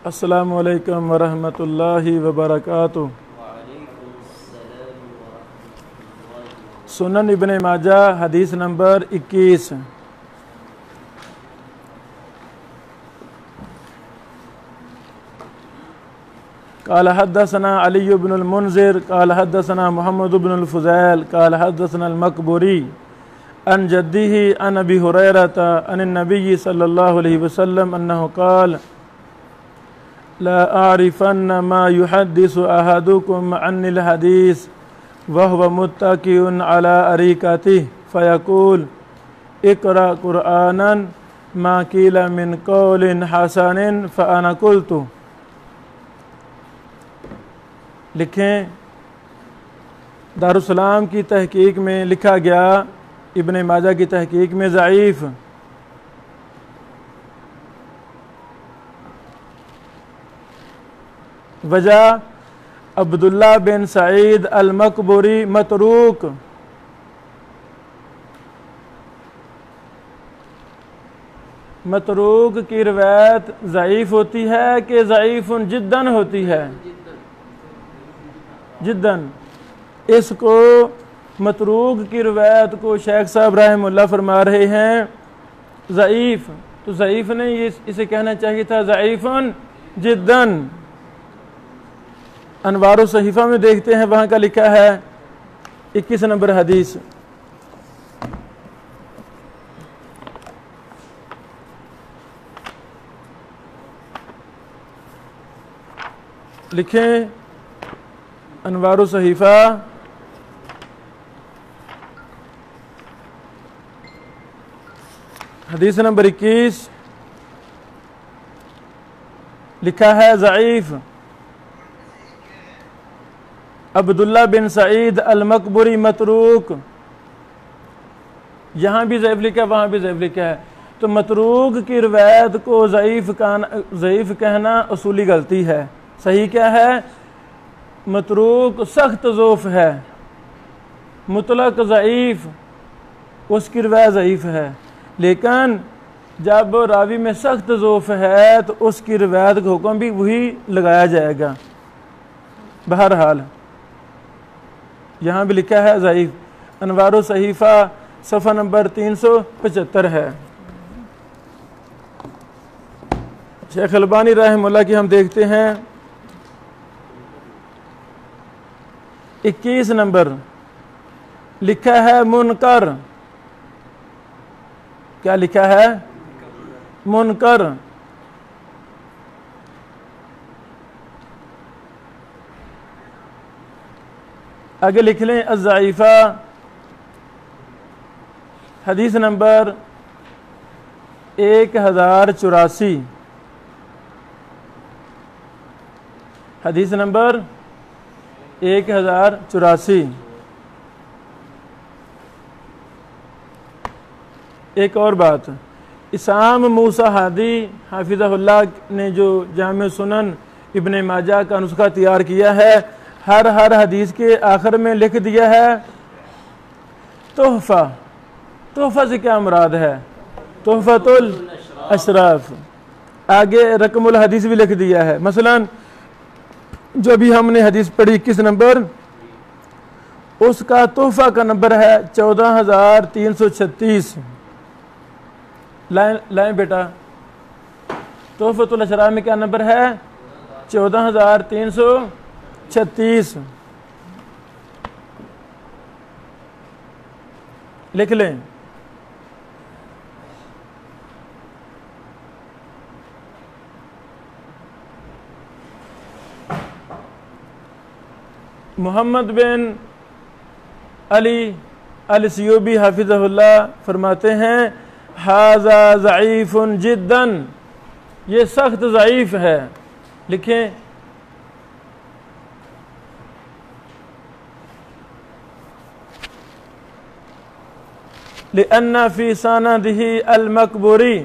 السلام علیکم ورحمۃ اللہ وبرکاتہ۔ سنن ابن ماجہ حدیث نمبر 21۔ قال حدثنا علی بن المنذر قال حدثنا محمد بن الفضیل قال حدثنا المقبوری عن جدہ عن ابی ہریرہ عن النبی صلی اللہ علیہ وسلم انہ قال لا اعرفن ما يحدث احدكم عن الحديث وهو متكئ على اريكته فيقول اقرأ قرآنا ما قيل من قول حسن فانا قلت۔ لکھیں دارالسلام کی تحقیق میں لکھا گیا، ابن ماجہ کی تحقیق میں ضعیف۔ وجہ عبداللہ بن سعید المقبوری متروک۔ متروک کی روایت ضعیف ہوتی ہے کہ ضعیف جداً ہوتی ہے؟ جداً۔ اس کو متروک کی روایت کو شیخ صاحب رحمہ اللہ فرما رہے ہیں ضعیف، تو ضعیف نہیں، اسے کہنا چاہیے تھا ضعیف جداً۔ انوار الصحیفہ میں دیکھتے ہیں، وہاں کا لکھا ہے 21 نمبر حدیث۔ لکھیں انوار الصحیفہ حدیث نمبر 21 لکھا ہے ضعیف۔ عبداللہ بن سعید المقبوری متروک، یہاں بھی ضعیف لکھا ہے، وہاں بھی ضعیف لکھا ہے، تو متروک کی روایت کو ضعیف کہنا اصولی غلطی ہے۔ صحیح کیا ہے؟ متروک سخت ضعف ہے، مطلق ضعیف اس کی روایت ضعیف ہے، لیکن جب راوی میں سخت ضعف ہے تو اس کی روایت کا حکم بھی وہی لگایا جائے گا۔ بہرحال یہاں بھی لکھا ہے ضعیف۔ انوار الصحیفہ صفحہ نمبر 375 ہے۔ شیخ البانی رحمہ اللہ کی ہم دیکھتے ہیں 21 نمبر لکھا ہے منکر۔ کیا لکھا ہے؟ منکر۔ آگے لکھ لیں الضعیفہ حدیث نمبر 1084۔ حدیث نمبر 1084۔ ایک اور بات، اسام موسیٰ ہادی حافظہ اللہ نے جو جامع سنن ابن ماجہ کا نسخہ تیار کیا ہے، ہر حدیث کے آخر میں لکھ دیا ہے تحفہ۔ تحفہ سے کیا مراد ہے؟ تحفۃ الاشراف۔ آگے رقم الحدیث بھی لکھ دیا ہے، مثلا جو ابھی ہم نے حدیث پڑھی 21 نمبر، اس کا تحفہ کا نمبر ہے 14336۔ لائیں بیٹا، تحفۃ الاشراف میں کیا نمبر ہے؟ 14336۔ لکھ لیں۔ محمد بن علی السیوبی حافظہ اللہ فرماتے ہیں ھذا ضعیف جدا، یہ سخت ضعیف ہے۔ لکھیں لأن فی سندہ المقبوری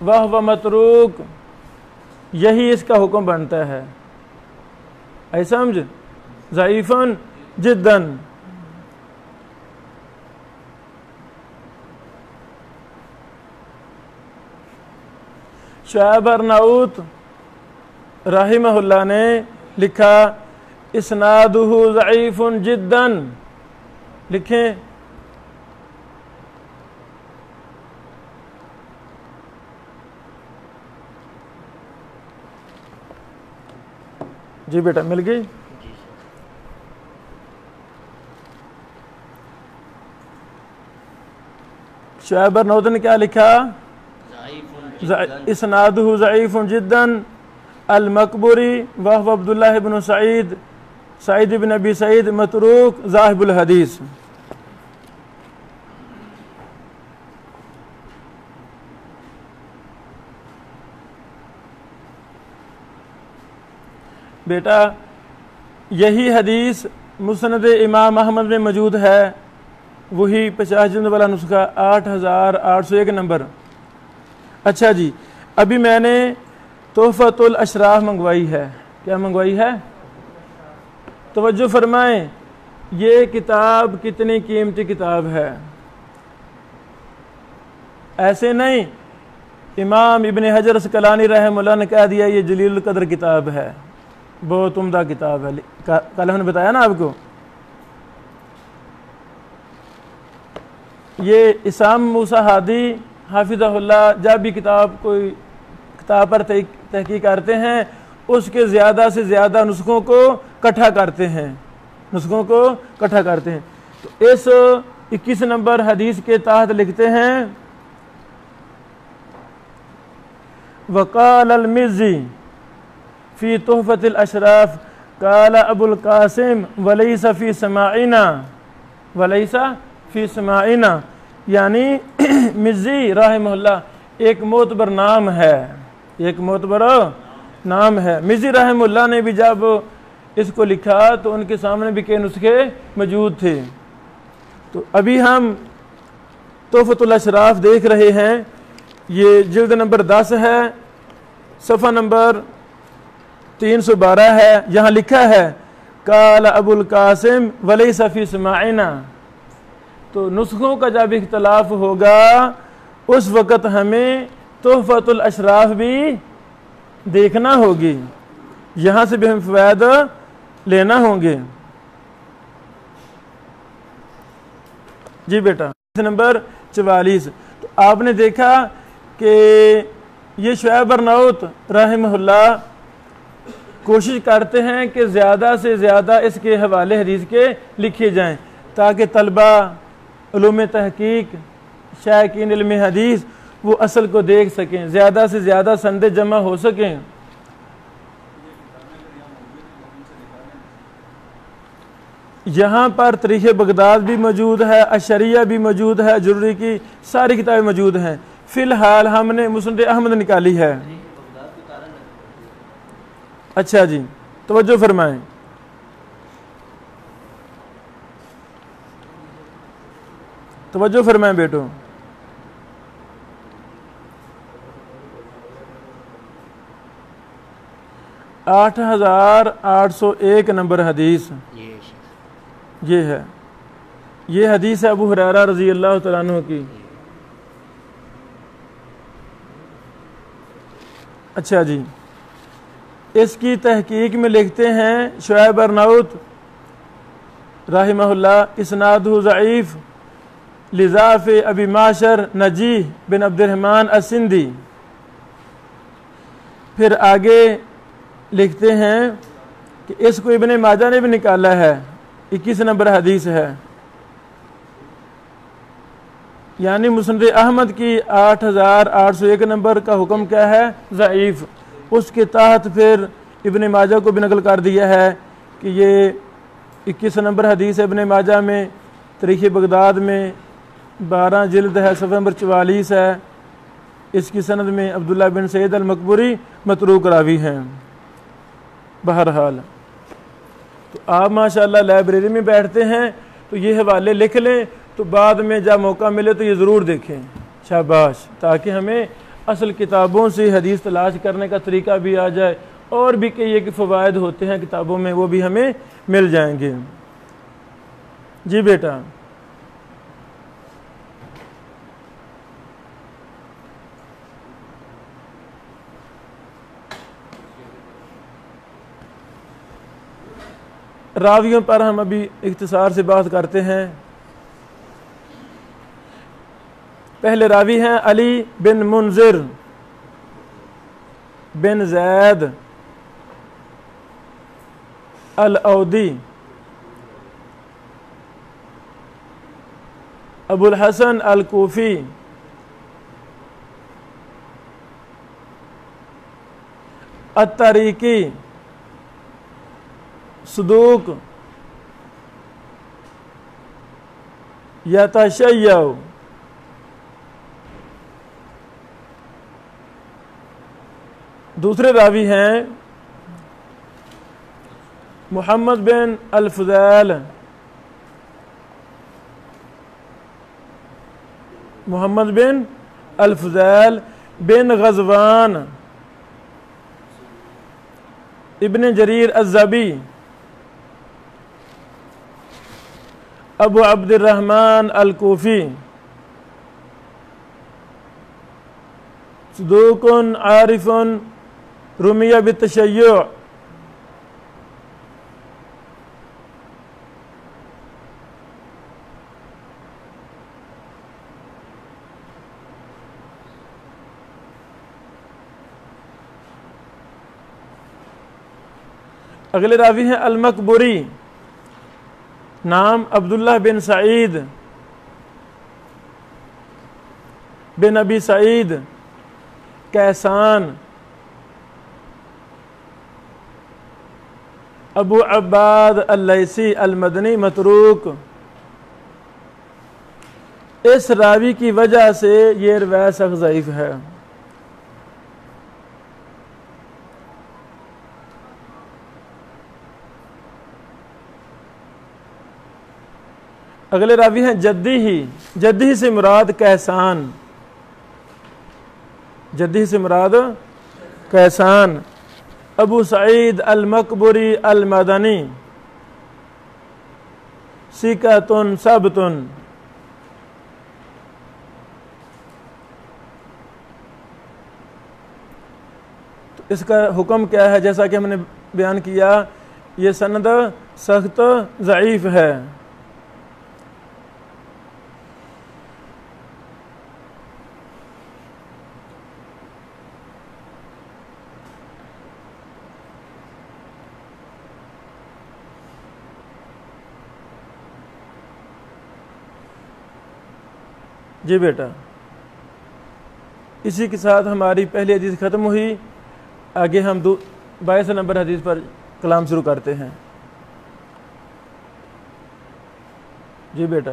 وہو متروک، یہی اس کا حکم بنتا ہے۔ ایسا سمجھ؟ ضعیفاً جداً۔ شعیب ارناؤت रहिमहुल्लाह ने लिखा इस्नादुहु ज़ईफ़ुन जिद्दन, लिखें जी बेटा मिल गई। शुएब अर्नौत ने क्या लिखा, इस्नादुहु ज़ईफ़ुन जिद्दन अल मकबूरी वह अब्दुल्लाह इब्न सईद इब्न अबी सईद मतरूक ज़ाहिबुल हदीस। बेटा यही हदीस मुस्नद इमाम अहमद में मौजूद है, वही 50 जिल्द वाला नुस्खा 8801 नंबर। अच्छा जी, अभी मैंने तोहफ़तुल अशराफ मंगवाई है। क्या मंगवाई है? तवज्जो फरमाएं, ये किताब कितनी कीमती किताब है। ऐसे नहीं इमाम इब्न हजर अस्क़लानी रहमतुल्लाह ने कह दिया ये जलील कदर किताब है, बहुत उम्दा किताब है। कल हमने बताया ना आपको, ये इसाम मूसा हादी हाफिज़हुल्लाह जब भी किताब पर तहकीक करते हैं उसके ज़्यादा से ज़्यादा नुस्खों को इकट्ठा करते हैं, तो इस 21 नंबर हदीस के तहत लिखते हैं वक़ाल अल-मिज़्ज़ी फ़ी तुहफ़तिल अशराफ क़ाल अबुल क़ासिम वलैसा फ़ी समाइना, यानी मिज़्ज़ी रहमहुल्लाह एक मोतबर नाम है, मिज़्ज़ी रहमहुल्लाह ने भी जब इसको लिखा तो उनके सामने भी कई नुस्खे मौजूद थे। तो अभी हम तोहफ़तुल अशराफ देख रहे हैं, ये जिल्द नंबर 10 है, सफ़ा नंबर 312 है। यहाँ लिखा है काल अबुल कासिम वलैसा फ़ी समाइना। तो नुस्खों का जब इख्तलाफ होगा उस वक़्त हमें तोहफ़तुल अशराफ भी देखना होगी, यहाँ से भी हम फ़वायद लेना होंगे। जी बेटा नंबर 44। तो आपने देखा कि ये शुएब अर्नौत रहमहुल्लाह कोशिश करते हैं कि ज़्यादा से ज़्यादा इसके हवाले हदीस के लिखे जाएं ताकि तलबा उलूम तहकीक शायकीन इल्म हदीस वो असल को देख सकें, ज़्यादा से ज़्यादा संदे जमा हो सकें। यहाँ पर तारीख़ बगदाद भी मौजूद है, अशरिया भी मौजूद है, ज़रूरी की सारी किताबें मौजूद हैं। फ़िलहाल हमने मुस्नद अहमद निकाली है। अच्छा जी, तवज्जो फरमाएं। तवज्जो फरमाएं बेटो। आठ 8801 नंबर हदीस ये है। ये हदीस है अबू हुरैरा रज़ी अल्लाह तआला अन्हु की। अच्छा जी, इसकी तहकीक में लिखते हैं शुएब अर्नौत रहमहुल्लाह इस्नादुहु ज़ईफ़ लिज़ाफ़ अबी माशर नजीह बिन अब्दुर्रहमान असिंदी। फिर आगे लिखते हैं कि इसको इब्ने माजा ने भी निकाला है, 21 नंबर हदीस है। यानी मुस्नद अहमद की 8801 नंबर का हुक्म क्या है? ज़ईफ़। उसके तहत फिर इब्ने माजा को भी नकल कर दिया है कि ये 21 नंबर हदीस है इब्ने माजा में, तारीख़ बगदाद में 12 जिल्द है, सफ़ा नंबर 44 है। इसकी सनद में अब्दुल्लाह बिन सईद अल मकबूरी मतरूक रावी हैं। बहरहाल तो आप माशाअल्लाह लाइब्रेरी में बैठते हैं तो ये हवाले लिख लें, तो बाद में जब मौका मिले तो ये ज़रूर देखें, शाबाश, ताकि हमें असल किताबों से हदीस तलाश करने का तरीका भी आ जाए, और भी कई एक फ़वायद होते हैं किताबों में वो भी हमें मिल जाएंगे। जी बेटा راویوں پر ہم ابھی اختصار سے بات کرتے ہیں۔ پہلے راوی ہیں علی بن منذر بن زید الاودی، ابو الحسن الکوفی، الطریقی، صدوق، یتشیع۔ دوسرے راوی ہیں محمد بن الفضیل، محمد بن الفضیل بن غزوان، ابن جریر الضبی، ابو عبد الرحمن الکوفی، صدوق عارف رمیہ بالتشیع۔ اگلے راوی ہیں المقبری، نام عبداللہ بن سعید بن ابی سعید کیسان، ابو عباد اللیثی المدنی، متروک۔ اس راوی کی وجہ سے یہ روایت سخت ضعیف ہے۔ اگلے راوی ہیں جدی ہی سے مراد کیسان، جدی سے مراد کیسان، ابو سعید المقبری المدنی، ثقۃ ثبت۔ اس کا حکم کیا ہے؟ جیسا کہ ہم نے بیان کیا، یہ سند سخت ضعیف ہے۔ جی بیٹا، اسی کے ساتھ ہماری پہلی حدیث ختم ہوئی۔ آگے ہم 22 نمبر حدیث پر کلام شروع کرتے ہیں۔ جی بیٹا۔